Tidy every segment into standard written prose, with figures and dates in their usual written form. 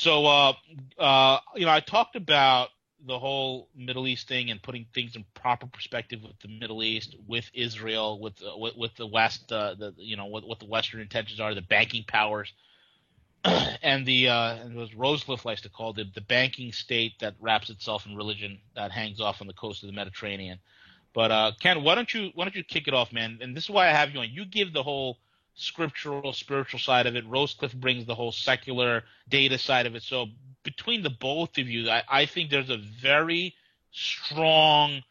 So, I talked about the whole Middle East thing and putting things in proper perspective with the Middle East, with Israel, with the West, what the Western intentions are, the banking powers, and and what Rosecliffe likes to call the banking state that wraps itself in religion that hangs off on the coast of the Mediterranean. But Ken, why don't you kick it off, man? And this is why I have you on. You give the whole scriptural, spiritual side of it. Rosecliffe brings the whole secular data side of it. So between the both of you, I think there's a very strong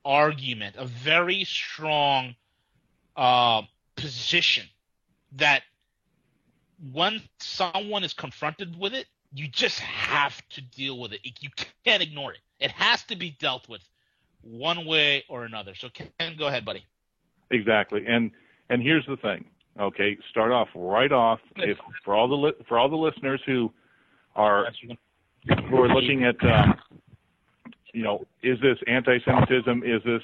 argument, a very strong position that when someone is confronted with it, you just have to deal with it. You can't ignore it. It has to be dealt with one way or another. So Ken, go ahead, buddy. Exactly. And here's the thing. Okay, start off right off. If for all the listeners who are looking at, is this anti-Semitism? Is this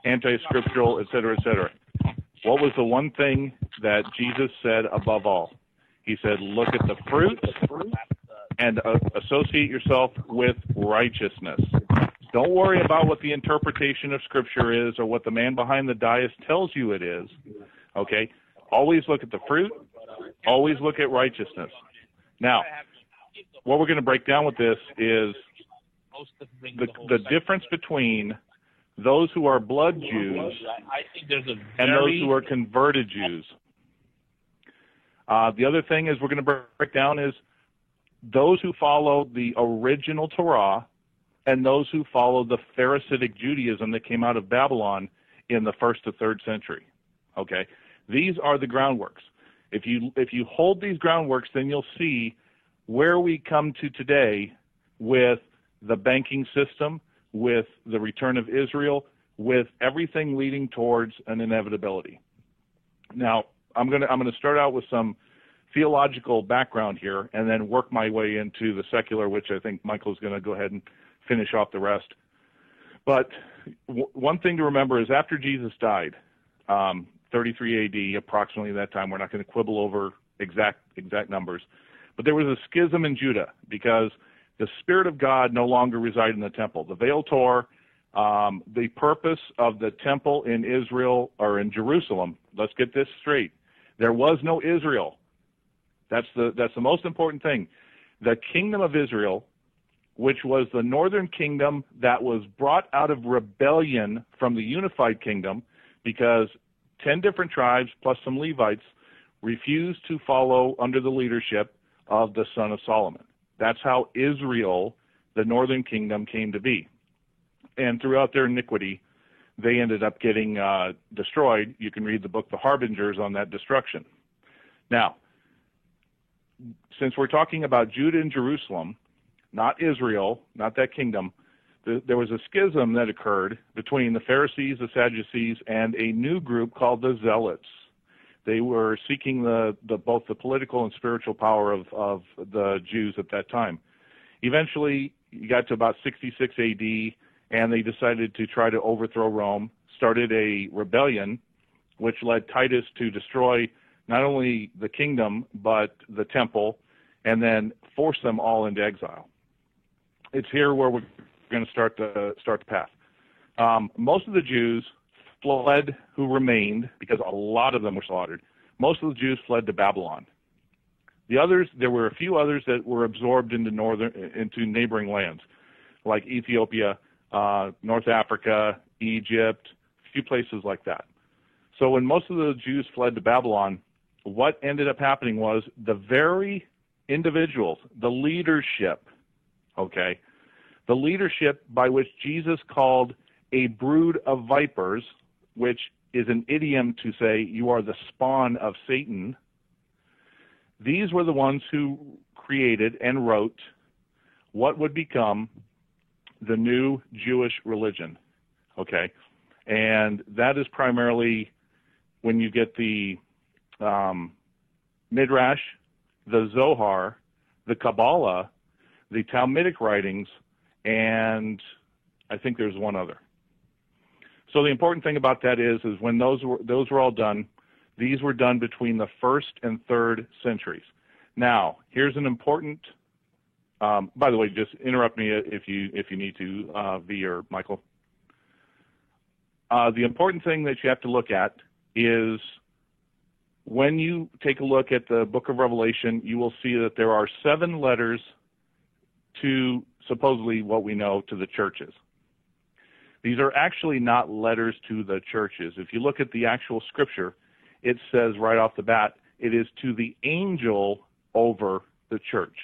anti-scriptural, et cetera, et cetera? What was the one thing that Jesus said above all? He said, look at the fruits and associate yourself with righteousness. Don't worry about what the interpretation of Scripture is or what the man behind the dais tells you it is. Okay? Always look at the fruit. Always look at righteousness. Now, what we're going to break down with this is the difference between those who are blood Jews and those who are converted Jews. The other thing is we're going to break down is those who follow the original Torah and those who follow the Pharisaic Judaism that came out of Babylon in the 1st to 3rd century. Okay, these are the groundworks. If you hold these groundworks, then you'll see where we come to today with the banking system, with the return of Israel, with everything leading towards an inevitability. Now, I'm going to start out with some theological background here and then work my way into the secular, which I think Michael's going to go ahead and finish off the rest. But one thing to remember is after Jesus died, 33 AD, approximately that time, we're not going to quibble over exact numbers, but there was a schism in Judah because the Spirit of God no longer resided in the temple. The veil tore. The purpose of the temple in Israel or in Jerusalem, let's get this straight. There was no Israel. That's the most important thing. The kingdom of Israel, which was the northern kingdom that was brought out of rebellion from the unified kingdom because 10 different tribes plus some Levites refused to follow under the leadership of the son of Solomon. That's how Israel, the northern kingdom, came to be. And throughout their iniquity, they ended up getting destroyed. You can read the book The Harbingers on that destruction. Now, since we're talking about Judah and Jerusalem, not Israel, not that kingdom, there was a schism that occurred between the Pharisees, the Sadducees, and a new group called the Zealots. They were seeking both the political and spiritual power of the Jews at that time. Eventually, you got to about 66 A.D., and they decided to try to overthrow Rome, started a rebellion, which led Titus to destroy not only the kingdom, but the temple, and then force them all into exile. It's here where we're going to start the path. Most of the Jews fled who remained, because a lot of them were slaughtered. Most of the Jews fled to Babylon. The others, there were a few others that were absorbed into neighboring lands, like Ethiopia, North Africa, Egypt, a few places like that. So when most of the Jews fled to Babylon, what ended up happening was the very individuals, the leadership, okay, the leadership by which Jesus called a brood of vipers, which is an idiom to say you are the spawn of Satan. These were the ones who created and wrote what would become the new Jewish religion, okay? And that is primarily when you get the Midrash, the Zohar, the Kabbalah, the Talmudic writings, and I think there's one other. So the important thing about that is when those were all done, these were done between the 1st and 3rd centuries. Now, here's an important By the way, just interrupt me if you need to, V or Michael. The important thing that you have to look at is when you take a look at the book of Revelation, you will see that there are 7 letters to supposedly what we know to the churches. These are actually not letters to the churches. If you look at the actual scripture, it says right off the bat, it is to the angel over the church.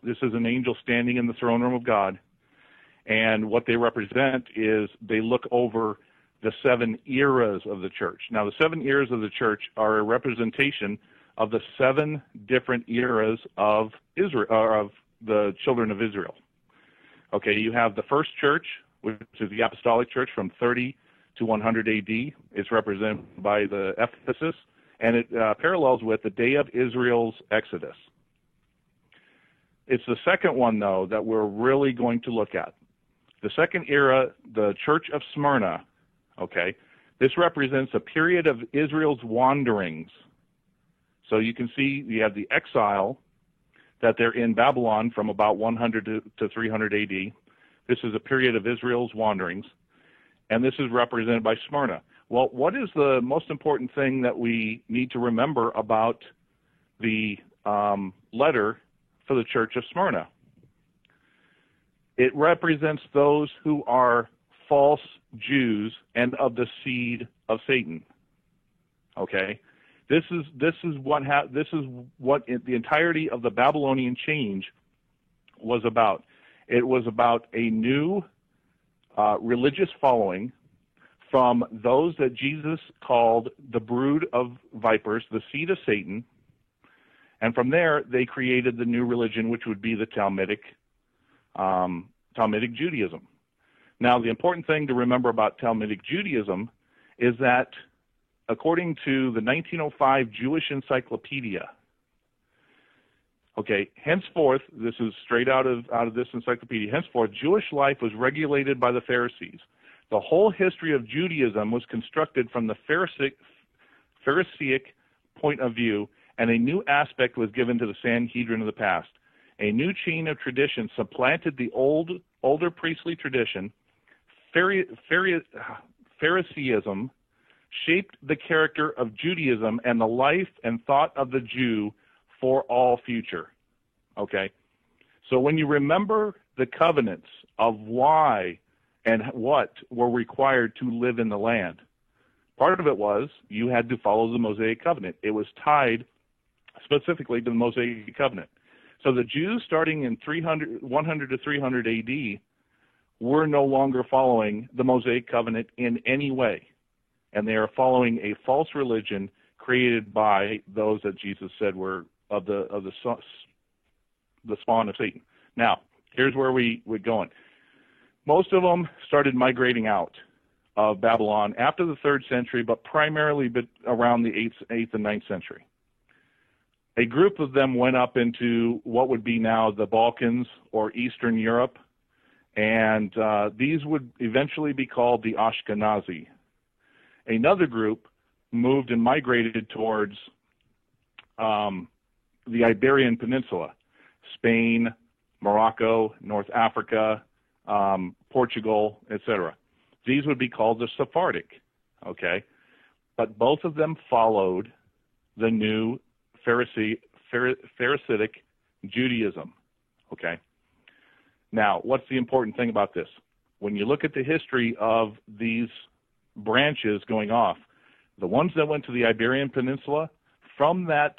This is an angel standing in the throne room of God, and what they represent is they look over the 7 eras of the church. Now, the 7 eras of the church are a representation of the 7 different eras of Israel, or of the children of Israel. Okay, you have the first church, which is the apostolic church from 30 to 100 AD. It's represented by the Ephesus, and it parallels with the day of Israel's Exodus. It's the second one, though, that we're really going to look at. The second era, the Church of Smyrna, okay, this represents a period of Israel's wanderings. So you can see you have the exile that they're in Babylon from about 100 to 300 AD. This is a period of Israel's wanderings, and this is represented by Smyrna. Well, what is the most important thing that we need to remember about the letter for the Church of Smyrna? It represents those who are false Jews and of the seed of Satan. Okay, this is what the entirety of the Babylonian change was about. It was about a new religious following from those that Jesus called the brood of vipers, the seed of Satan, and from there they created the new religion, which would be the Talmudic Judaism. Now, the important thing to remember about Talmudic Judaism is that according to the 1905 Jewish Encyclopedia, okay, henceforth, this is straight out of this encyclopedia, henceforth, Jewish life was regulated by the Pharisees. The whole history of Judaism was constructed from the Pharisaic point of view, and a new aspect was given to the Sanhedrin of the past. A new chain of tradition supplanted the older priestly tradition. Pharisaism shaped the character of Judaism and the life and thought of the Jew for all future. Okay? So when you remember the covenants of why and what were required to live in the land, part of it was you had to follow the Mosaic covenant. It was tied specifically to the Mosaic covenant. So the Jews starting in 100 to 300 AD were no longer following the Mosaic covenant in any way. And they are following a false religion created by those that Jesus said were of the spawn of Satan. Now, here's where we're going. Most of them started migrating out of Babylon after the 3rd century, but primarily around the 8th and 9th century. A group of them went up into what would be now the Balkans or Eastern Europe, and these would eventually be called the Ashkenazi. Another group moved and migrated towards the Iberian Peninsula, Spain, Morocco, North Africa, Portugal, etc. These would be called the Sephardic, okay? But both of them followed the new Pharisaic Judaism, okay? Now, what's the important thing about this? When you look at the history of these branches going off, the ones that went to the Iberian Peninsula, from that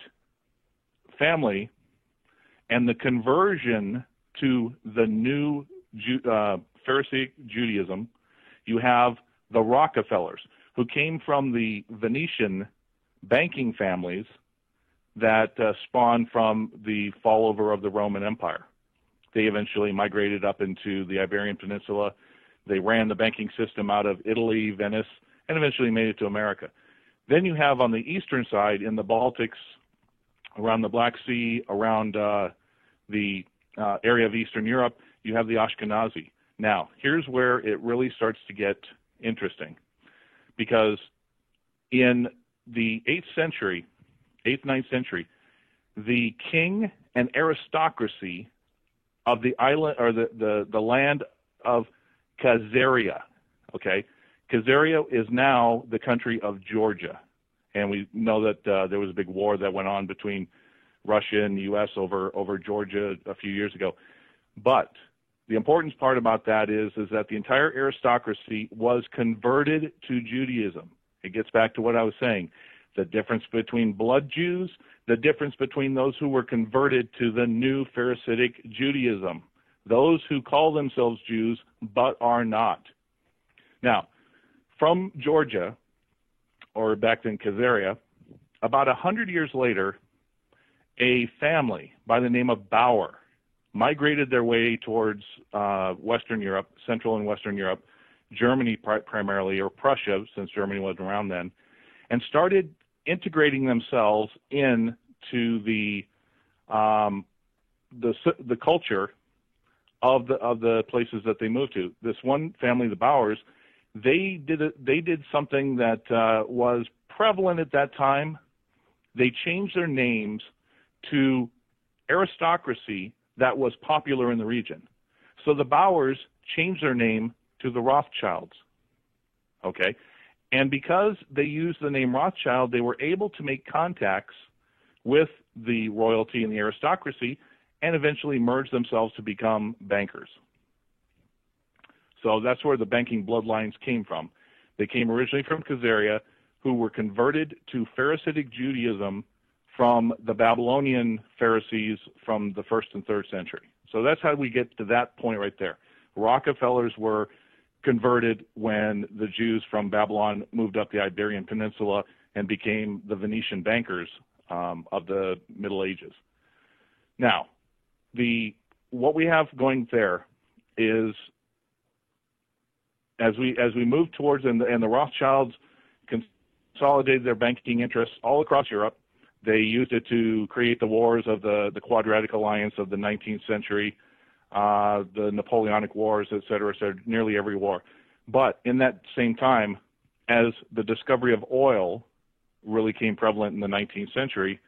family and the conversion to the new Pharisaic Judaism, you have the Rockefellers, who came from the Venetian banking families that spawned from the fallover of the Roman Empire. They eventually migrated up into the Iberian Peninsula. They ran the banking system out of Italy, Venice, and eventually made it to America. Then you have on the eastern side, in the Baltics, around the Black Sea, around the area of Eastern Europe, you have the Ashkenazi. Now, here's where it really starts to get interesting, because in the 8th, 9th century, the king and aristocracy of the island, or the land of Khazaria. Okay, Khazaria is now the country of Georgia, and we know that there was a big war that went on between Russia and the U.S. over Georgia a few years ago. But the important part about that is that the entire aristocracy was converted to Judaism. It gets back to what I was saying. The difference between blood Jews, the difference between those who were converted to the new Pharisaic Judaism, those who call themselves Jews but are not. Now, from Georgia, or back then Khazaria, about 100 years later, a family by the name of Bauer migrated their way towards Western Europe, Central and Western Europe, Germany primarily, or Prussia, since Germany wasn't around then, and started integrating themselves into the culture of the places that they moved to. This one family, the Bauers, they did something that was prevalent at that time. They changed their names to aristocracy that was popular in the region. So the Bauers changed their name to the Rothschilds. Okay? And because they used the name Rothschild, they were able to make contacts with the royalty and the aristocracy and eventually merge themselves to become bankers. So that's where the banking bloodlines came from. They came originally from Khazaria, who were converted to Pharisaic Judaism from the Babylonian Pharisees from the 1st and 3rd century. So that's how we get to that point right there. Rockefellers were converted when the Jews from Babylon moved up the Iberian Peninsula and became the Venetian bankers of the Middle Ages. Now, what we have going there is, as we move towards, and the Rothschilds consolidated their banking interests all across Europe. They used it to create the wars of the Quadratic Alliance of the 19th century, the Napoleonic Wars, et cetera, nearly every war. But in that same time, as the discovery of oil really came prevalent in the 19th century,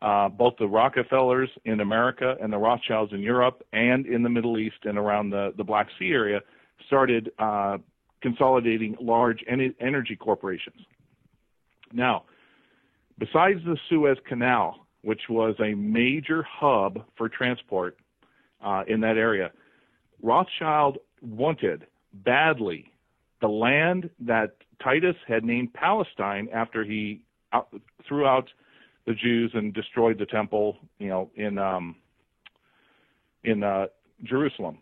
both the Rockefellers in America and the Rothschilds in Europe and in the Middle East and around the Black Sea area started consolidating large energy corporations. Now, besides the Suez Canal, which was a major hub for transport in that area, Rothschild wanted badly the land that Titus had named Palestine after he threw out the Jews and destroyed the temple, in Jerusalem.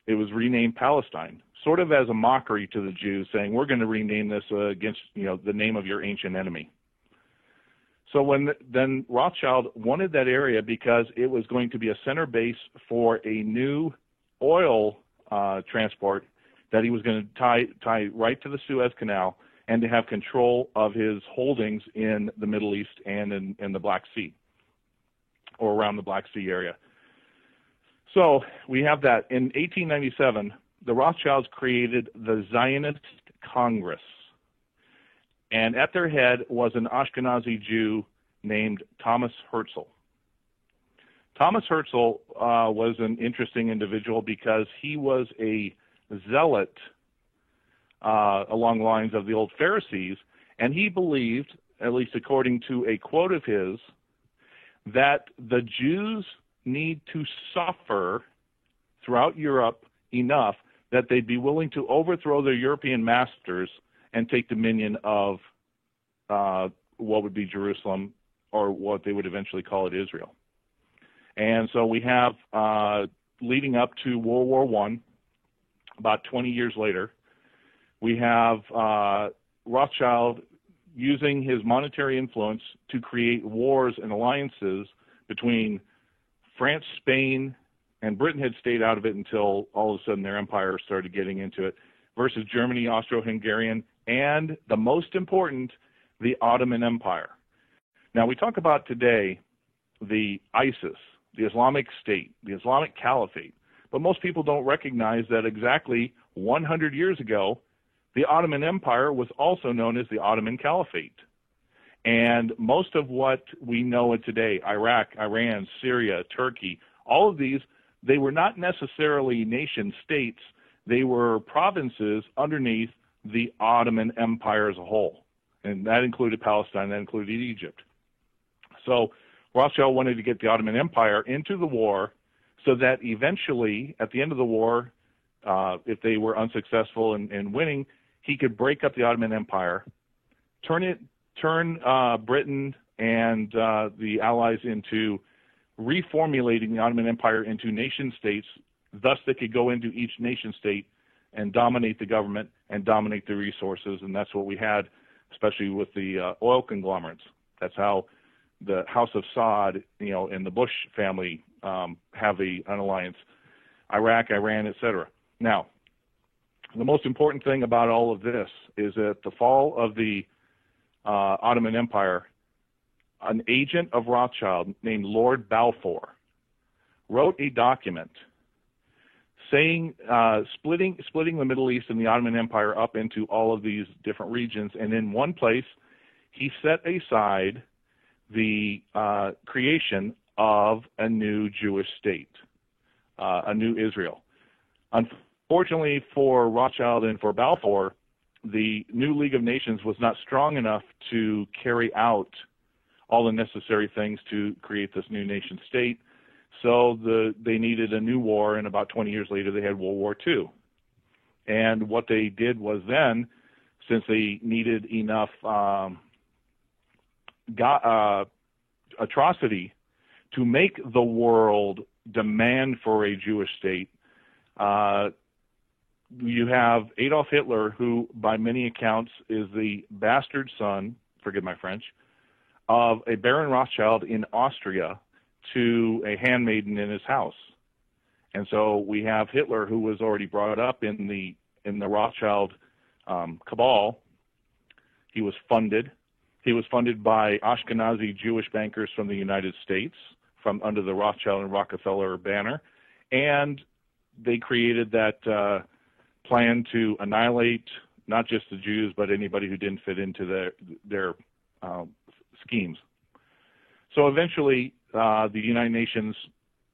It was renamed Palestine, sort of as a mockery to the Jews, saying, we're going to rename this against, the name of your ancient enemy. So then Rothschild wanted that area because it was going to be a center base for a new oil transport that he was going to tie right to the Suez Canal and to have control of his holdings in the Middle East and in the Black Sea, or around the Black Sea area. So we have that. In 1897, the Rothschilds created the Zionist Congress. And at their head was an Ashkenazi Jew named Thomas Herzl. Thomas Herzl was an interesting individual because he was a zealot along the lines of the old Pharisees, and he believed, at least according to a quote of his, that the Jews need to suffer throughout Europe enough that they'd be willing to overthrow their European masters and take dominion of what would be Jerusalem, or what they would eventually call it, Israel. And so we have, leading up to World War I, about 20 years later, we have Rothschild using his monetary influence to create wars and alliances between France, Spain, and Britain had stayed out of it until all of a sudden their empire started getting into it, versus Germany, Austro-Hungarian, and the most important, the Ottoman Empire. Now, we talk about today the ISIS, the Islamic State, the Islamic Caliphate, but most people don't recognize that exactly 100 years ago, the Ottoman Empire was also known as the Ottoman Caliphate. And most of what we know today, Iraq, Iran, Syria, Turkey, all of these they were not necessarily nation states. They were provinces underneath the Ottoman Empire as a whole. And that included Palestine, that included Egypt. So Rothschild wanted to get the Ottoman Empire into the war so that eventually, at the end of the war, if they were unsuccessful in winning, he could break up the Ottoman Empire, turn Britain and the Allies into reformulating the Ottoman Empire into nation states. Thus, they could go into each nation state and dominate the government and dominate the resources, and that's what we had, especially with the oil conglomerates. That's how the House of Saud, and the Bush family have an alliance. Iraq, Iran, etc. Now, the most important thing about all of this is that the fall of the Ottoman Empire, an agent of Rothschild named Lord Balfour wrote a document saying, splitting the Middle East and the Ottoman Empire up into all of these different regions. And in one place, he set aside the creation of a new Jewish state, a new Israel. Unfortunately for Rothschild and for Balfour, the new League of Nations was not strong enough to carry out all the necessary things to create this new nation state. So they needed a new war, and about 20 years later, they had World War II. And what they did was then, since they needed enough atrocity to make the world demand for a Jewish state, you have Adolf Hitler, who by many accounts is the bastard son, forgive my French, of a Baron Rothschild in Austria to a handmaiden in his house. And so we have Hitler, who was already brought up in the Rothschild cabal. He was funded by Ashkenazi Jewish bankers from the United States, from under the Rothschild and Rockefeller banner, and they created that plan to annihilate not just the Jews, but anybody who didn't fit into their schemes. So eventually, the United Nations,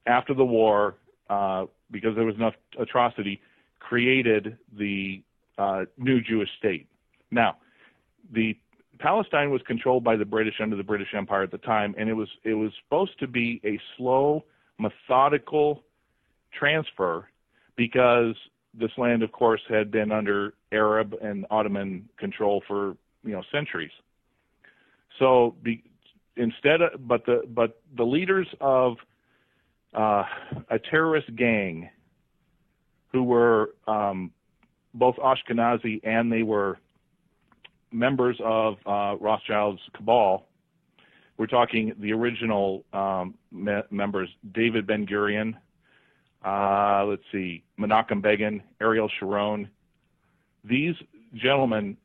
after the war, because there was enough atrocity, created the new Jewish state. Now, the Palestine was controlled by the British under the British Empire at the time, and it was supposed to be a slow, methodical transfer, because this land, of course, had been under Arab and Ottoman control for centuries. So but the leaders of a terrorist gang who were both Ashkenazi and they were members of Rothschild's cabal. We're talking the original members: David Ben Gurion, Menachem Begin, Ariel Sharon. These gentlemen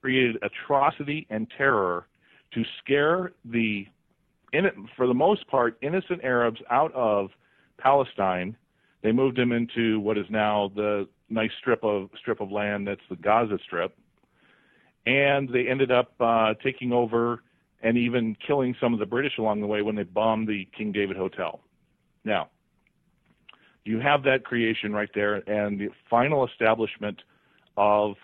created atrocity and terror to scare for the most part, innocent Arabs out of Palestine. They moved them into what is now the nice strip of land that's the Gaza Strip, and they ended up taking over and even killing some of the British along the way when they bombed the King David Hotel. Now, you have that creation right there, and the final establishment of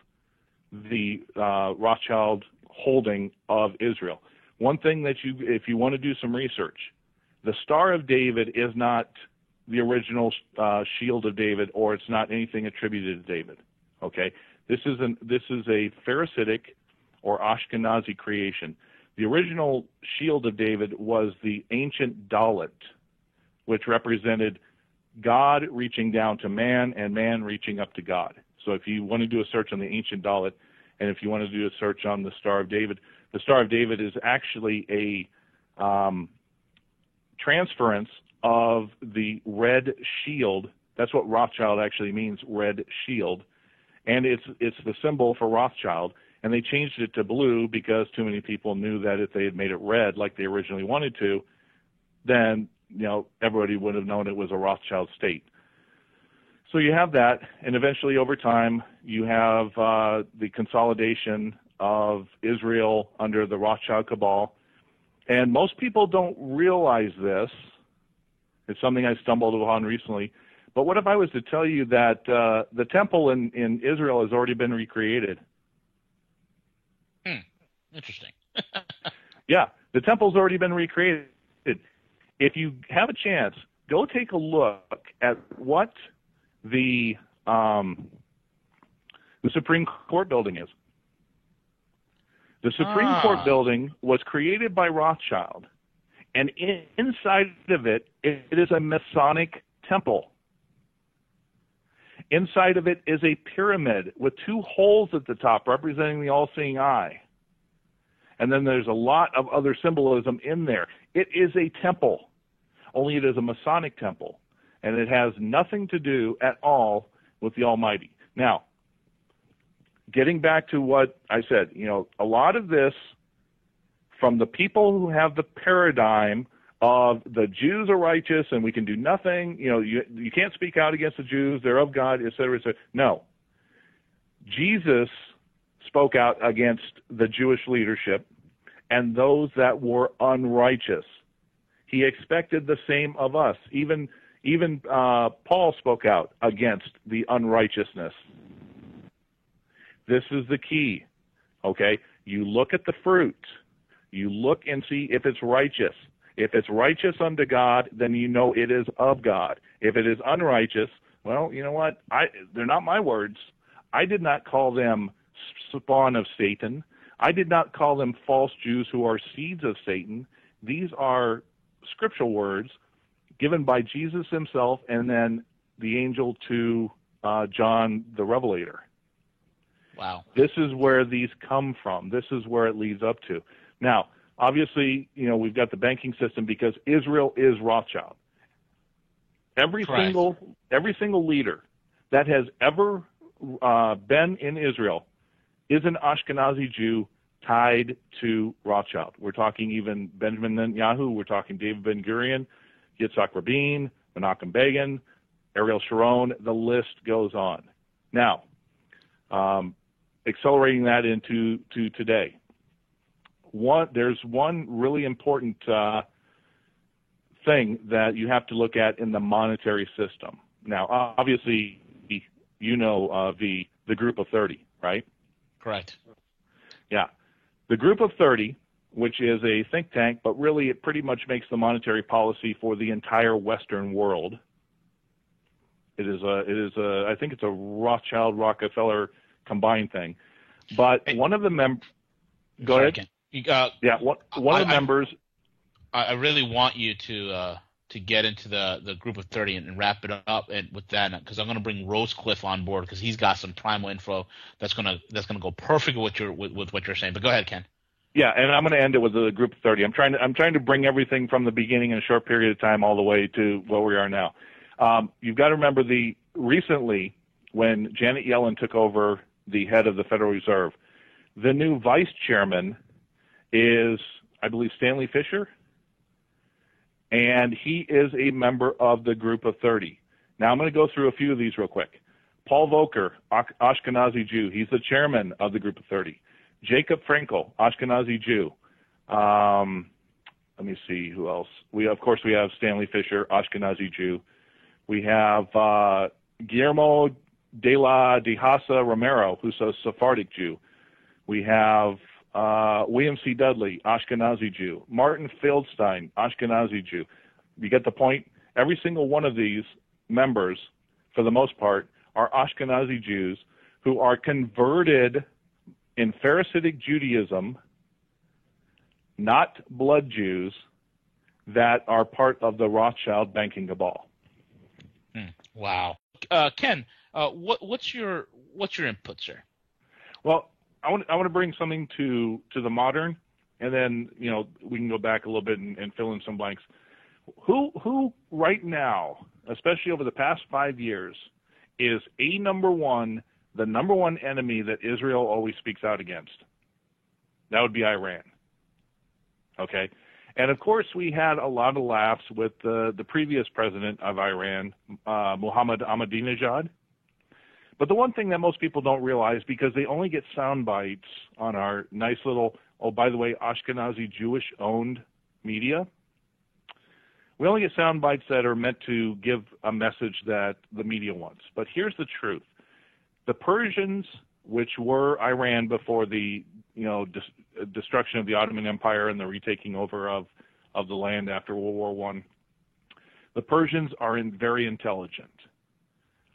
the Rothschild holding of Israel. One thing that if you want to do some research, the Star of David is not the original Shield of David, or it's not anything attributed to David. Okay, this is a Pharisaic or Ashkenazi creation. The original Shield of David was the ancient Dalet, which represented God reaching down to man and man reaching up to God. So if you want to do a search on the ancient Dalet, and if you want to do a search on the Star of David is actually a transference of the red shield. That's what Rothschild actually means, red shield. And it's the symbol for Rothschild. And they changed it to blue because too many people knew that if they had made it red like they originally wanted to, then everybody would have known it was a Rothschild state. So you have that, and eventually over time you have the consolidation of Israel under the Rothschild cabal. And most people don't realize this, It's something I stumbled upon recently. But what if I was to tell you that the temple in Israel has already been recreated? Interesting. Yeah, the temple's already been recreated. If you have a chance, go take a look at what the Supreme Court building is. The Supreme Court building was created by Rothschild, and inside of it, it is a Masonic temple. Inside of it is a pyramid with two holes at the top representing the all-seeing eye. And then there's a lot of other symbolism in there. It is a temple, only it is a Masonic temple, and it has nothing to do at all with the Almighty. Now, getting back to what I said, a lot of this from the people who have the paradigm of the Jews are righteous and we can do nothing, you can't speak out against the Jews, they're of God, et cetera, et cetera. No. Jesus spoke out against the Jewish leadership and those that were unrighteous. He expected the same of us. Even Paul spoke out against the unrighteousness. This is the key, okay? You look at the fruit. You look and see if it's righteous. If it's righteous unto God, then you know it is of God. If it is unrighteous, well, you know what? They're not my words. I did not call them spawn of Satan. I did not call them false Jews who are seeds of Satan. These are scriptural words given by Jesus himself and then the angel to John the Revelator. Wow. This is where these come from. This is where it leads up to. Now, obviously, we've got the banking system because Israel is Rothschild. Every single leader that has ever been in Israel is an Ashkenazi Jew tied to Rothschild. We're talking even Benjamin Netanyahu. We're talking David Ben-Gurion, Yitzhak Rabin, Menachem Begin, Ariel Sharon. The list goes on. Now, accelerating that into today. There's one really important thing that you have to look at in the monetary system. Now, obviously, the Group of 30, right? Correct. Yeah. The Group of 30, which is a think tank, but really it pretty much makes the monetary policy for the entire Western world. I think it's a Rothschild Rockefeller combined thing. But one of the members, go ahead. One of the members. I really want you to get into the Group of 30 and wrap it up with that, because I'm going to bring Rosecliffe on board because he's got some primal info that's going to go perfect with what you're saying. But go ahead, Ken. Yeah, and I'm going to end it with the Group of 30. I'm trying to bring everything from the beginning in a short period of time all the way to where we are now. You've got to remember recently when Janet Yellen took over the head of the Federal Reserve, the new vice chairman is, I believe, Stanley Fischer, and he is a member of the Group of 30. Now, I'm going to go through a few of these real quick. Paul Volcker, Ashkenazi Jew. He's the chairman of the Group of 30. Jacob Frankel, Ashkenazi Jew. Let me see who else. We have Stanley Fischer, Ashkenazi Jew. We have Guillermo de la Dehasa Romero, who's a Sephardic Jew. We have William C. Dudley, Ashkenazi Jew. Martin Feldstein, Ashkenazi Jew. You get the point? Every single one of these members, for the most part, are Ashkenazi Jews who are converted in Pharisaic Judaism, not blood Jews, that are part of the Rothschild banking cabal. Wow. Ken, what's your input, sir? Well, I want to bring something to the modern, and then we can go back a little bit and fill in some blanks. Who right now, especially over the past 5 years, is the number one enemy that Israel always speaks out against? That would be Iran. Okay, and of course we had a lot of laughs with the previous president of Iran, Mohammed Ahmadinejad. But the one thing that most people don't realize, because they only get sound bites on our nice little, by the way, Ashkenazi Jewish-owned media, We only get sound bites that are meant to give a message that the media wants. But here's the truth. The Persians, which were Iran before the destruction of the Ottoman Empire and the retaking over of the land after World War I, the Persians are very intelligent.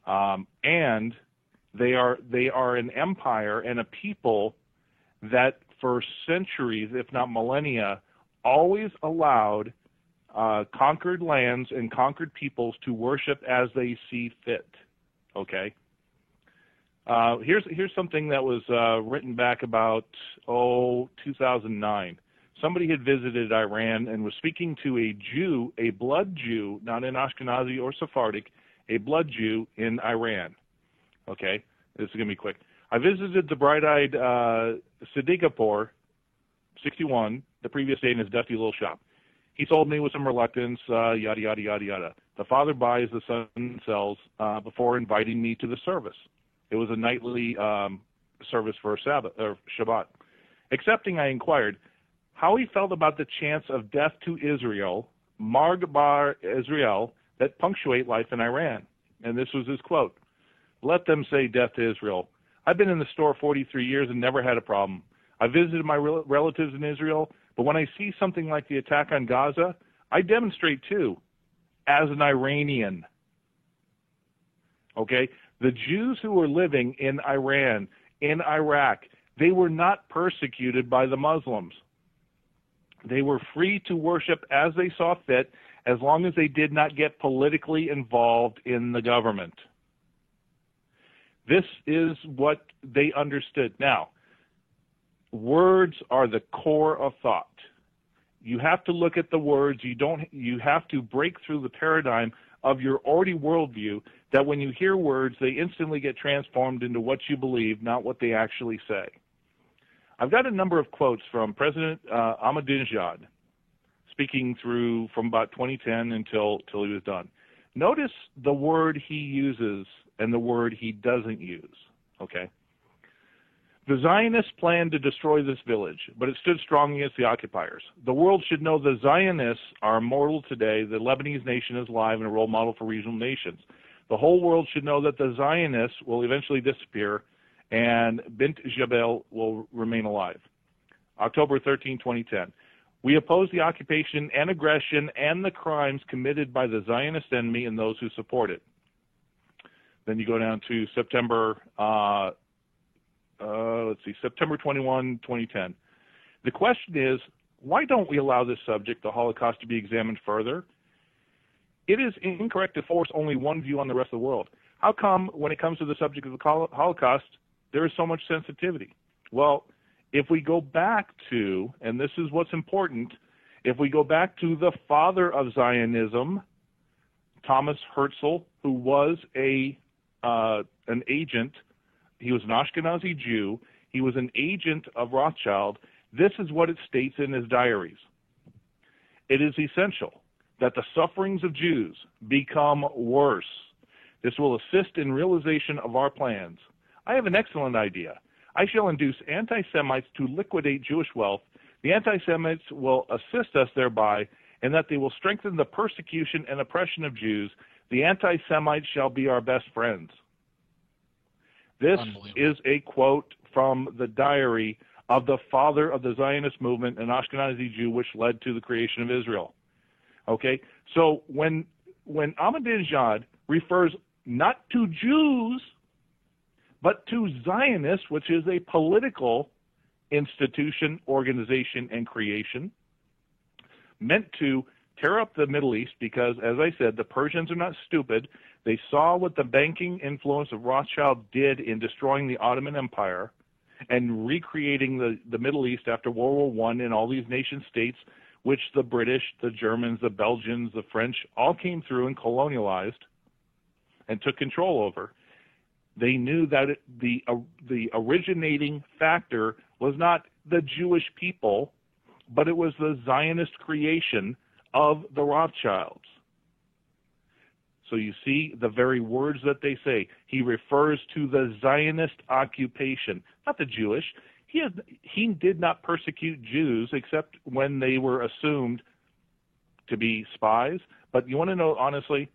And they are an empire and a people that for centuries, if not millennia, always allowed conquered lands and conquered peoples to worship as they see fit. Okay? Here's something that was written back about 2009. Somebody had visited Iran and was speaking to a Jew, a blood Jew, not an Ashkenazi or Sephardic, a blood Jew in Iran. Okay, this is gonna be quick. I visited the bright-eyed Siddiqapur, 61, the previous day in his dusty little shop. He sold me with some reluctance, yada yada yada yada. The father buys, the son sells, before inviting me to the service. It was a nightly service for Sabbath or Shabbat. Accepting, I inquired how he felt about the chants of death to Israel, Marg Bar Israel, that punctuate life in Iran. And this was his quote: "Let them say death to Israel. I've been in the store 43 years and never had a problem. I visited my relatives in Israel, but when I see something like the attack on Gaza, I demonstrate too, as an Iranian." Okay? The Jews who were living in Iran, in Iraq, they were not persecuted by the Muslims. They were free to worship as they saw fit, as long as they did not get politically involved in the government. This is what they understood. Now, words are the core of thought. You have to look at the words. You have to break through the paradigm of your already worldview, that when you hear words, they instantly get transformed into what you believe, not what they actually say. I've got a number of quotes from President Ahmadinejad, speaking through from about 2010 until he was done. Notice the word he uses and the word he doesn't use, okay? "The Zionists planned to destroy this village, but it stood strong against the occupiers. The world should know the Zionists are immortal today. The Lebanese nation is alive and a role model for regional nations. The whole world should know that the Zionists will eventually disappear and Bint Jabal will remain alive." October 13, 2010. "We oppose the occupation and aggression and the crimes committed by the Zionist enemy and those who support it." Then you go down to September 21, 2010. "The question is, why don't we allow this subject, the Holocaust, to be examined further? It is incorrect to force only one view on the rest of the world. How come when it comes to the subject of the Holocaust, there is so much sensitivity?" Well, if we go back to, and this is what's important, if we go back to the father of Zionism, Thomas Herzl, who was an agent, he was an Ashkenazi Jew, he was an agent of Rothschild, this is what it states in his diaries: "It is essential that the sufferings of Jews become worse. This will assist in realization of our plans. I have an excellent idea. I shall induce anti-Semites to liquidate Jewish wealth. The anti-Semites will assist us thereby, and that they will strengthen the persecution and oppression of Jews. The anti-Semites shall be our best friends." This is a quote from the diary of the father of the Zionist movement, an Ashkenazi Jew, which led to the creation of Israel. Okay? So when Ahmadinejad refers not to Jews, but to Zionists, which is a political institution, organization, and creation, meant to tear up the Middle East because, as I said, the Persians are not stupid. They saw what the banking influence of Rothschild did in destroying the Ottoman Empire and recreating the Middle East after World War I in all these nation states, which the British, the Germans, the Belgians, the French all came through and colonialized and took control over. They knew that the originating factor was not the Jewish people, but it was the Zionist creation of the Rothschilds. So you see the very words that they say. He refers to the Zionist occupation, not the Jewish. He did not persecute Jews except when they were assumed to be spies. But you want to know, honestly,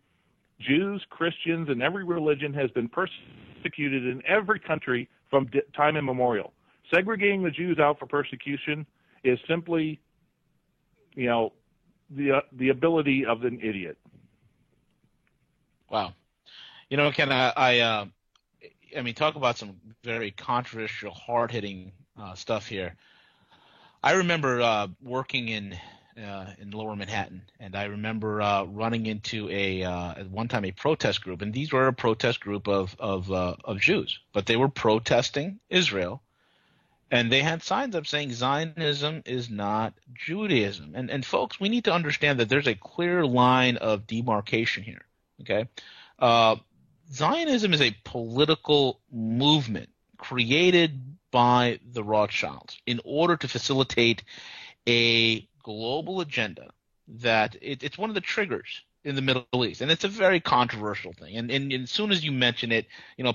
Jews, Christians, and every religion has been persecuted in every country from time immemorial. Segregating the Jews out for persecution is simply, the ability of an idiot. Wow. Ken, I mean, talk about some very controversial, hard-hitting stuff here. I remember working in Lower Manhattan, and I remember running into at one time a protest group, and these were a protest group of Jews, but they were protesting Israel, and they had signs up saying Zionism is not Judaism. And folks, we need to understand that there's a clear line of demarcation here. Okay. Zionism is a political movement created by the Rothschilds in order to facilitate a global agenda that it's one of the triggers in the Middle East. And it's a very controversial thing. And as soon as you mention it,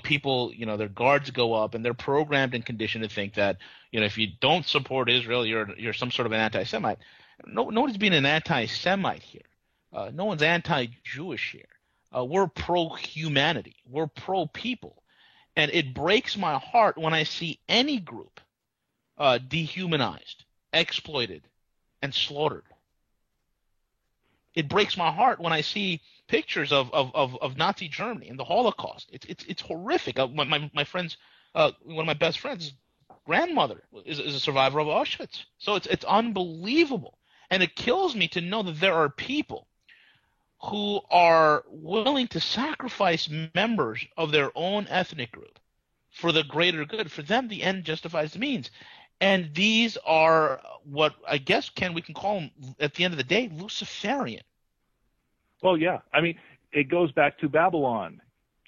people, their guards go up, and they're programmed and conditioned to think that, if you don't support Israel, you're some sort of an anti-Semite. Nobody's being an anti-Semite here. No one's anti-Jewish here. We're pro-humanity. We're pro-people. And it breaks my heart when I see any group dehumanized, exploited, and slaughtered. It breaks my heart when I see pictures of Nazi Germany and the Holocaust. It's horrific. My friend's one of my best friends' grandmother is a survivor of Auschwitz. So it's unbelievable. And it kills me to know that there are people who are willing to sacrifice members of their own ethnic group for the greater good. For them, the end justifies the means. And these are what I guess, we can call them, at the end of the day, Luciferian. Well, yeah. I mean, it goes back to Babylon,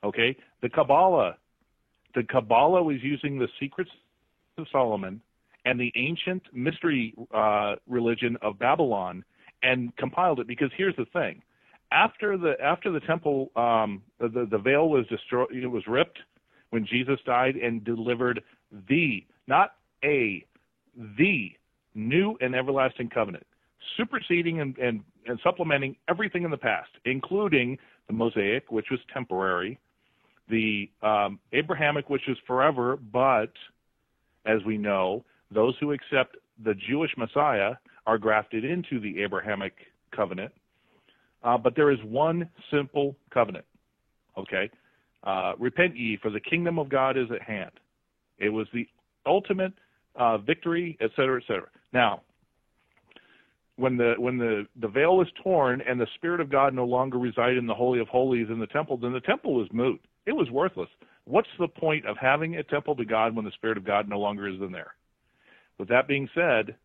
okay? The Kabbalah. The Kabbalah was using the secrets of Solomon and the ancient mystery religion of Babylon and compiled it, because here's the thing. After the temple, the veil was destroyed, it was ripped when Jesus died and delivered the new and everlasting covenant, superseding and supplementing everything in the past, including the Mosaic, which was temporary, the Abrahamic, which is forever, but as we know, those who accept the Jewish Messiah are grafted into the Abrahamic covenant. But there is one simple covenant, okay? Repent ye, for the kingdom of God is at hand. It was the ultimate victory, et cetera, et cetera. Now, when the veil was torn and the Spirit of God no longer resided in the Holy of Holies in the temple, then the temple was moot. It was worthless. What's the point of having a temple to God when the Spirit of God no longer is in there? With that being said,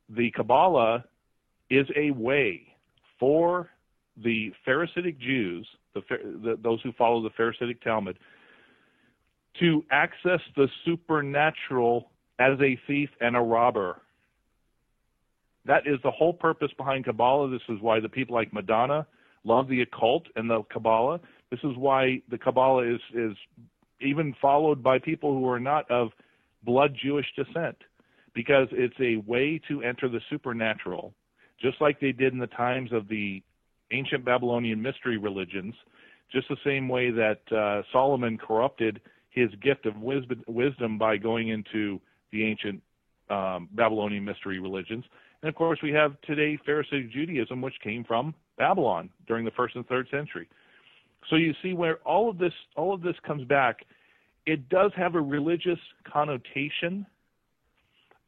the Kabbalah is a way for the Pharisaic Jews, those who follow the Pharisaic Talmud, to access the supernatural as a thief and a robber. That is the whole purpose behind Kabbalah. This is why the people like Madonna love the occult and the Kabbalah. This is why the Kabbalah is even followed by people who are not of blood Jewish descent, because it's a way to enter the supernatural, just like they did in the times of the ancient Babylonian mystery religions, just the same way that Solomon corrupted his gift of wisdom by going into the ancient Babylonian mystery religions. And, of course, we have today Pharisaic Judaism, which came from Babylon during the 1st and 3rd century. So you see where all of this comes back. It does have a religious connotation,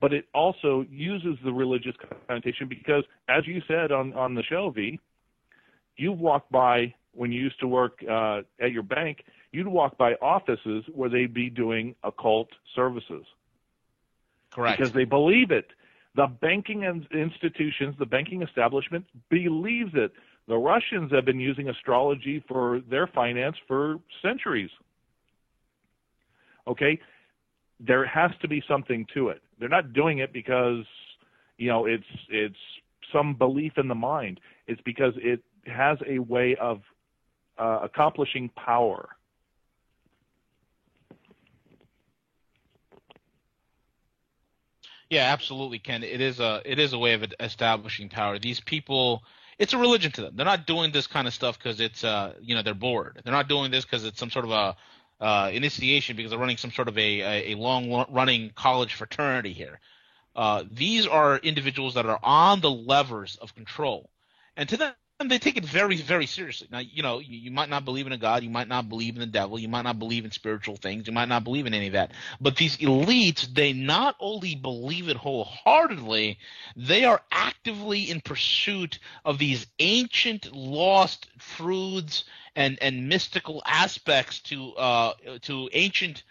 but it also uses the religious connotation because, as you said on the show, V, you've walked by, when you used to work at your bank, you'd walk by offices where they'd be doing occult services. Correct. Because they believe it. The banking institutions, the banking establishment believes it. The Russians have been using astrology for their finance for centuries. Okay? There has to be something to it. They're not doing it because, it's some belief in the mind. It's because it has a way of accomplishing power. Yeah, absolutely, Ken. It is a way of establishing power. These people, it's a religion to them. They're not doing this kind of stuff because it's they're bored. They're not doing this because it's some sort of a initiation because they're running some sort of a long running college fraternity here. These are individuals that are on the levers of control, and to them they take it very, very seriously. Now, you might not believe in a God, you might not believe in the devil, you might not believe in spiritual things, you might not believe in any of that. But these elites, they not only believe it wholeheartedly, they are actively in pursuit of these ancient lost truths and mystical aspects to ancient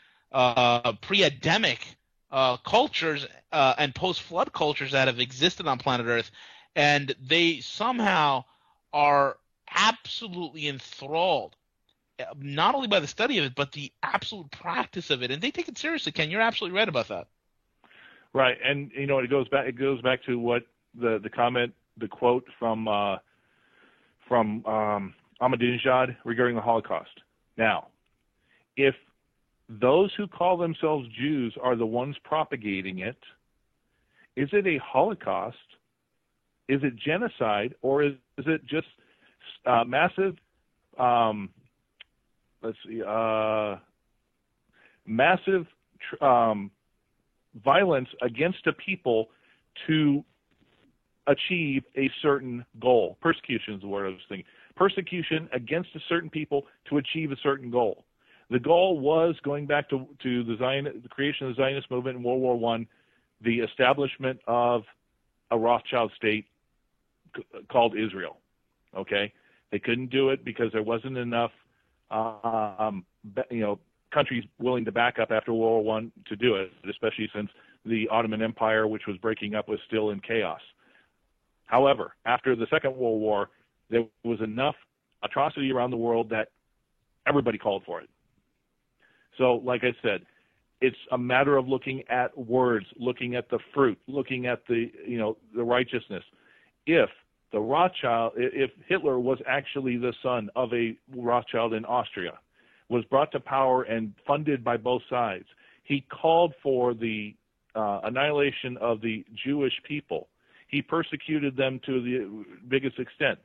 pre-Adamic cultures and post-flood cultures that have existed on planet Earth, and they somehow are absolutely enthralled, not only by the study of it, but the absolute practice of it, and they take it seriously. Ken, you're absolutely right about that. Right, and it goes back to what the comment, the quote from Ahmadinejad regarding the Holocaust. Now, if those who call themselves Jews are the ones propagating it, is it a Holocaust? Is it genocide, or is it just massive violence against a people to achieve a certain goal? Persecution is the word I was thinking. Persecution against a certain people to achieve a certain goal. The goal was, going back to the creation of the Zionist movement in World War I, the establishment of a Rothschild state called Israel. Okay, they couldn't do it because there wasn't enough, countries willing to back up after World War I to do it, especially since the Ottoman Empire, which was breaking up, was still in chaos. However, after the Second World War, there was enough atrocity around the world that everybody called for it. So, like I said, it's a matter of looking at words, looking at the fruit, looking at the righteousness. If Hitler was actually the son of a Rothschild in Austria, was brought to power and funded by both sides, he called for the annihilation of the Jewish people. He persecuted them to the biggest extent.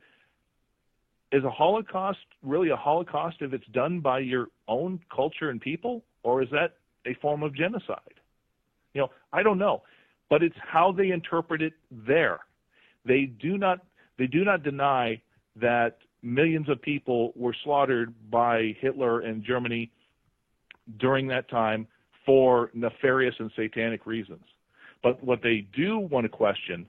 Is a Holocaust really a Holocaust if it's done by your own culture and people, or is that a form of genocide? I don't know, but it's how they interpret it there. They do not deny that millions of people were slaughtered by Hitler and Germany during that time for nefarious and satanic reasons. But what they do want to question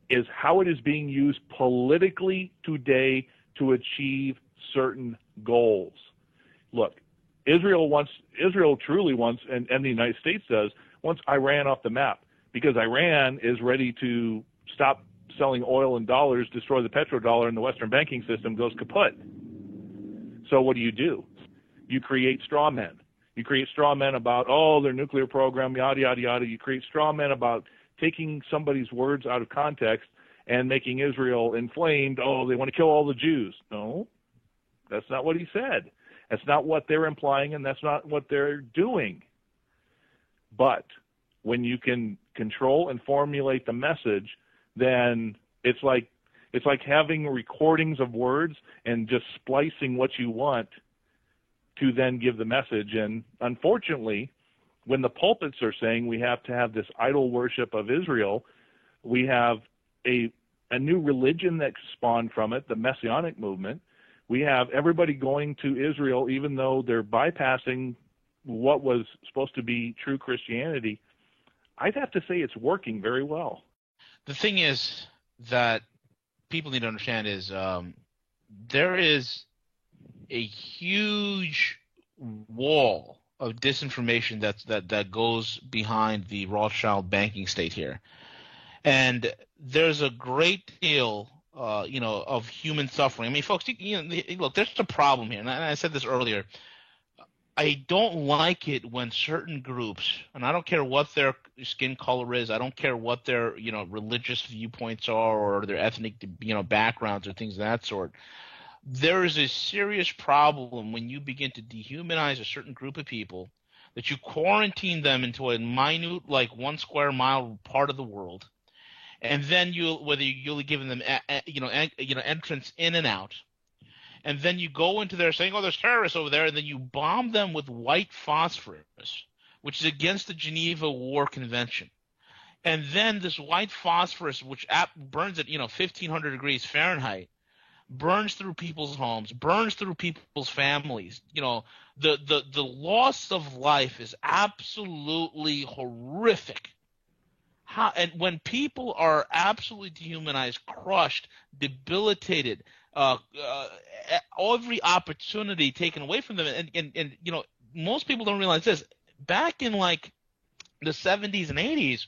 is how it is being used politically today to achieve certain goals. Look, Israel truly wants, and the United States does, wants Iran off the map, because Iran is ready to stop selling oil in dollars, destroy the petrodollar, and the Western banking system goes kaput. So what do? You create straw men. You create straw men about, their nuclear program, yada, yada, yada. You create straw men about taking somebody's words out of context and making Israel inflamed. They want to kill all the Jews. No, that's not what he said. That's not what they're implying, and that's not what they're doing. But when you can control and formulate the message, then it's like having recordings of words and just splicing what you want to then give the message. And unfortunately, when the pulpits are saying we have to have this idol worship of Israel, we have a new religion that spawned from it, the Messianic movement. We have everybody going to Israel, even though they're bypassing what was supposed to be true Christianity. I'd have to say it's working very well. The thing is that people need to understand is there is a huge wall of disinformation that goes behind the Rothschild banking state here. And there's a great deal, of human suffering. I mean, folks, look, there's a problem here, and I said this earlier. I don't like it when certain groups, and I don't care what their skin color is, I don't care what their religious viewpoints are or their ethnic backgrounds or things of that sort. There is a serious problem when you begin to dehumanize a certain group of people that you quarantine them into a minute, like 1 square mile part of the world, and then you'll give them entrance in and out, and then you go into there saying, oh, there's terrorists over there, and then you bomb them with white phosphorus, which is against the Geneva War Convention. And then this white phosphorus, which burns at 1,500 degrees Fahrenheit, burns through people's homes, burns through people's families. The loss of life is absolutely horrific. And when people are absolutely dehumanized, crushed, debilitated, every opportunity taken away from them, and most people don't realize this. Back in like the 70s and 80s,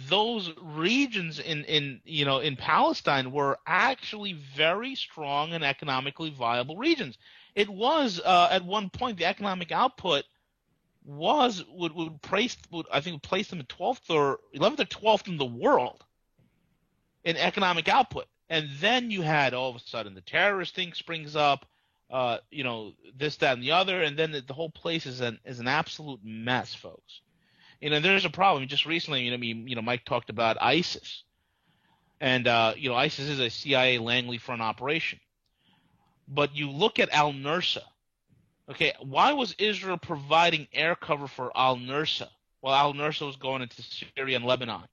those regions in Palestine were actually very strong and economically viable regions. It was at one point the economic output would place them in 12th or 11th or 12th in the world in economic output. And then you had all of a sudden the terrorist thing springs up, this, that, and the other, and then the whole place is an absolute mess, folks. There's a problem. Just recently, Mike talked about ISIS, and ISIS is a CIA Langley front operation. But you look at al-Nusra. Okay, why was Israel providing air cover for al-Nusra while al-Nusra was going into Syria and Lebanon?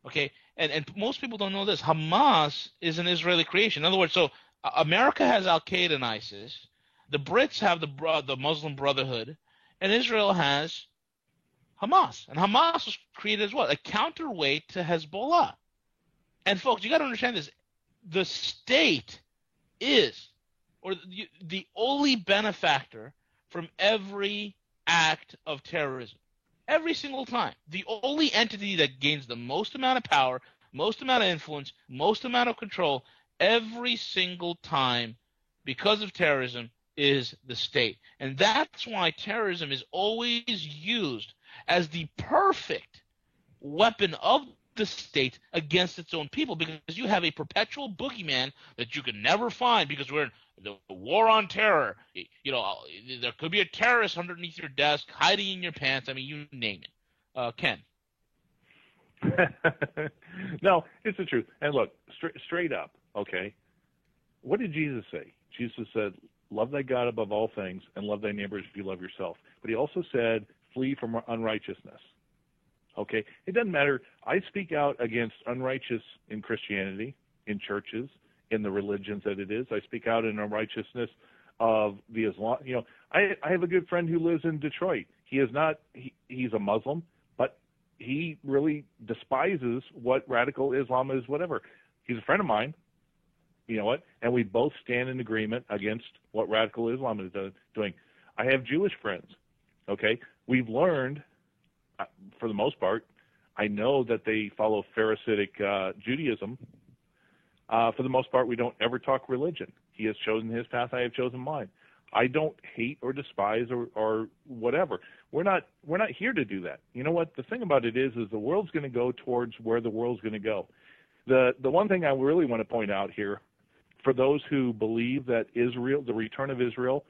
Okay, and most people don't know this. Hamas is an Israeli creation. In other words, so America has Al-Qaeda and ISIS, the Brits have the Muslim Brotherhood, and Israel has Hamas. And Hamas was created as what? A counterweight to Hezbollah. And folks, you got to understand this. The state is, or the only benefactor from every act of terrorism. Every single time. The only entity that gains the most amount of power, most amount of influence, most amount of control, every single time because of terrorism is the state. And that's why terrorism is always used as the perfect weapon of the state against its own people, because you have a perpetual boogeyman that you can never find because we're in the war on terror. There could be a terrorist underneath your desk, hiding in your pants. I mean, you name it. Ken. No, it's the truth. And look, straight up, okay, what did Jesus say? Jesus said, love thy God above all things and love thy neighbor as you love yourself. But he also said, flee from unrighteousness. Okay? It doesn't matter. I speak out against unrighteous in Christianity, in churches, in the religions that it is. I speak out in unrighteousness of the Islam. I have a good friend who lives in Detroit. He's a Muslim, but he really despises what radical Islam is, whatever. He's a friend of mine. You know what? And we both stand in agreement against what radical Islam is doing. I have Jewish friends. Okay? We've learned, for the most part, I know that they follow Pharisaic Judaism. For the most part, we don't ever talk religion. He has chosen his path, I have chosen mine. I don't hate or despise or whatever. We're not here to do that. You know what? The thing about it is the world's going to go towards where the world's going to go. The one thing I really want to point out here, for those who believe that Israel, the return of Israel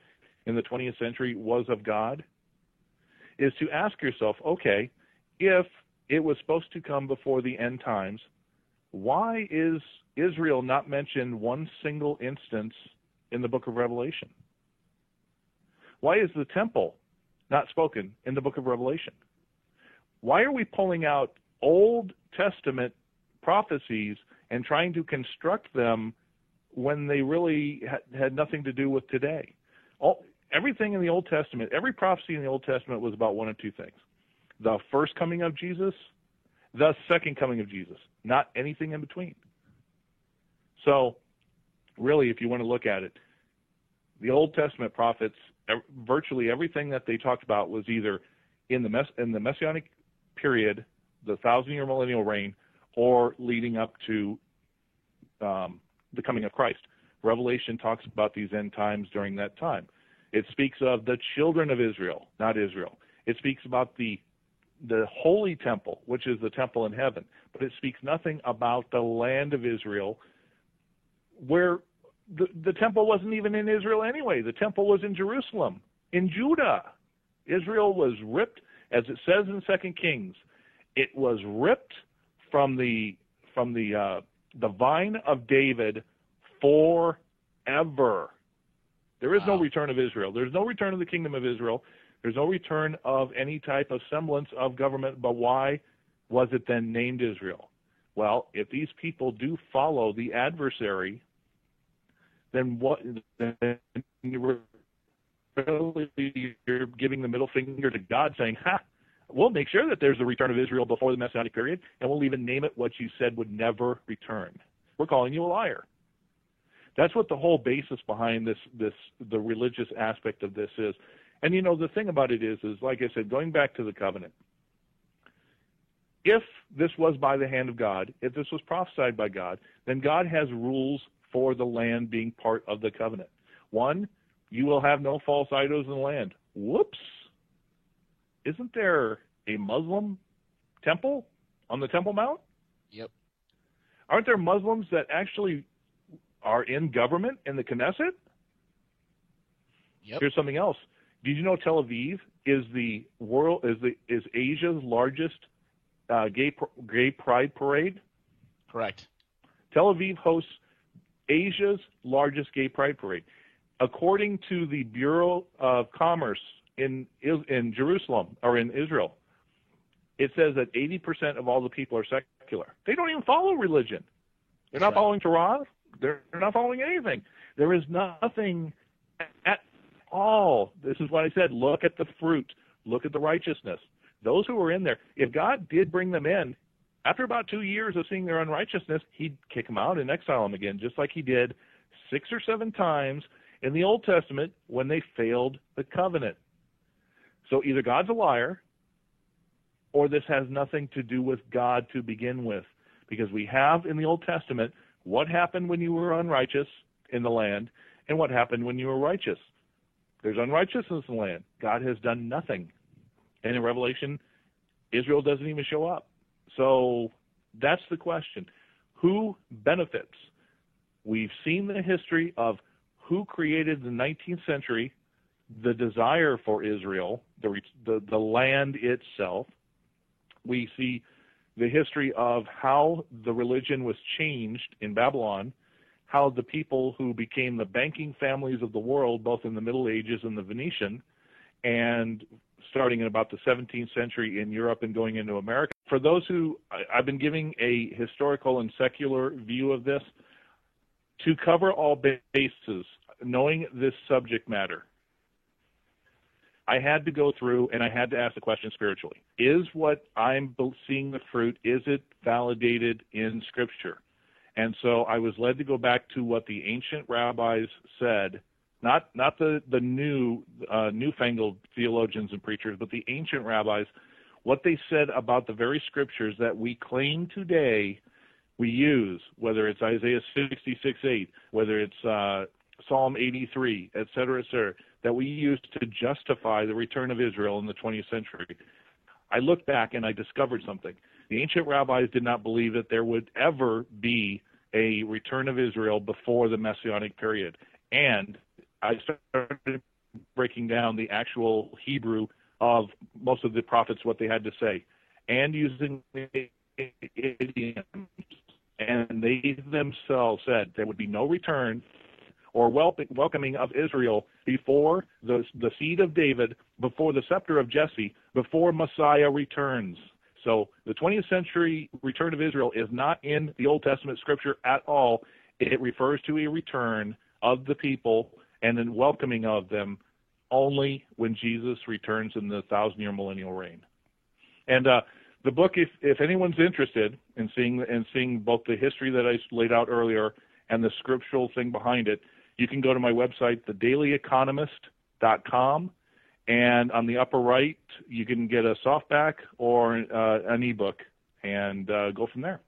in the 20th century was of God, is to ask yourself, okay, if it was supposed to come before the end times, why is Israel not mentioned one single instance in the book of Revelation? Why is the temple not spoken in the book of Revelation? Why are we pulling out Old Testament prophecies and trying to construct them when they really had nothing to do with today? Everything in the Old Testament, every prophecy in the Old Testament was about one of two things: the first coming of Jesus, the second coming of Jesus, not anything in between. So really, if you want to look at it, the Old Testament prophets, virtually everything that they talked about was either in the Messianic period, the 1,000-year millennial reign, or leading up to the coming of Christ. Revelation talks about these end times during that time. It speaks of the children of Israel, not Israel. It speaks about the holy temple, which is the temple in heaven, but it speaks nothing about the land of Israel, where the temple wasn't even in Israel anyway. The temple was in Jerusalem, in Judah. Israel was ripped, as it says in 2 Kings, it was ripped from the vine of David forever. There is no return of Israel. There's no return of the kingdom of Israel. There's no return of any type of semblance of government. But why was it then named Israel? Well, if these people do follow the adversary, then what? Then you're giving the middle finger to God, saying, "Ha! We'll make sure that there's a return of Israel before the Messianic period, and we'll even name it what you said would never return. We're calling you a liar." That's what the whole basis behind the religious aspect of this is. And you know, the thing about it is like I said, going back to the covenant, if this was by the hand of God, if this was prophesied by God, then God has rules for the land being part of the covenant. One, you will have no false idols in the land. Whoops. Isn't there a Muslim temple on the Temple Mount? Yep. Aren't there Muslims that actually are in government in the Knesset? Yep. Here's something else. Did you know Tel Aviv is Asia's largest gay pride parade? Correct. Tel Aviv hosts Asia's largest gay pride parade. According to the Bureau of Commerce in Jerusalem or in Israel, it says that 80% of all the people are secular. They don't even follow religion. They're not following Torah. They're not following anything. There is nothing at all. This is what I said. Look at the fruit. Look at the righteousness. Those who are in there, if God did bring them in, after about 2 years of seeing their unrighteousness, he'd kick them out and exile them again, just like he did 6 or 7 times in the Old Testament when they failed the covenant. So either God's a liar, or this has nothing to do with God to begin with. Because we have in the Old Testament what happened when you were unrighteous in the land and what happened when you were righteous. There's unrighteousness in the land. God has done nothing. And in Revelation, Israel doesn't even show up. So that's the question. Who benefits? We've seen the history of who created the 19th century, the desire for Israel, the land itself. We see the history of how the religion was changed in Babylon, how the people who became the banking families of the world, both in the Middle Ages and the Venetian, and starting in about the 17th century in Europe and going into America. For those who, I've been giving a historical and secular view of this, to cover all bases, knowing this subject matter, I had to go through and I had to ask the question spiritually. Is what I'm seeing the fruit, is it validated in Scripture? And so I was led to go back to what the ancient rabbis said, not the newfangled theologians and preachers, but the ancient rabbis, what they said about the very Scriptures that we claim today we use, whether it's Isaiah 66:8, whether it's Psalm 83, et cetera, that we use to justify the return of Israel in the 20th century. I looked back and I discovered something. The ancient rabbis did not believe that there would ever be a return of Israel before the Messianic period. And I started breaking down the actual Hebrew of most of the prophets, what they had to say, and using idioms. And they themselves said there would be no return or welcoming of Israel before the seed of David, before the scepter of Jesse, before Messiah returns. So the 20th century return of Israel is not in the Old Testament Scripture at all. It refers to a return of the people and then welcoming of them only when Jesus returns in the 1,000-year millennial reign. And the book, if anyone's interested in seeing both the history that I laid out earlier and the scriptural thing behind it, you can go to my website, thedailyeconomist.com, and on the upper right, you can get a softback or an ebook and go from there.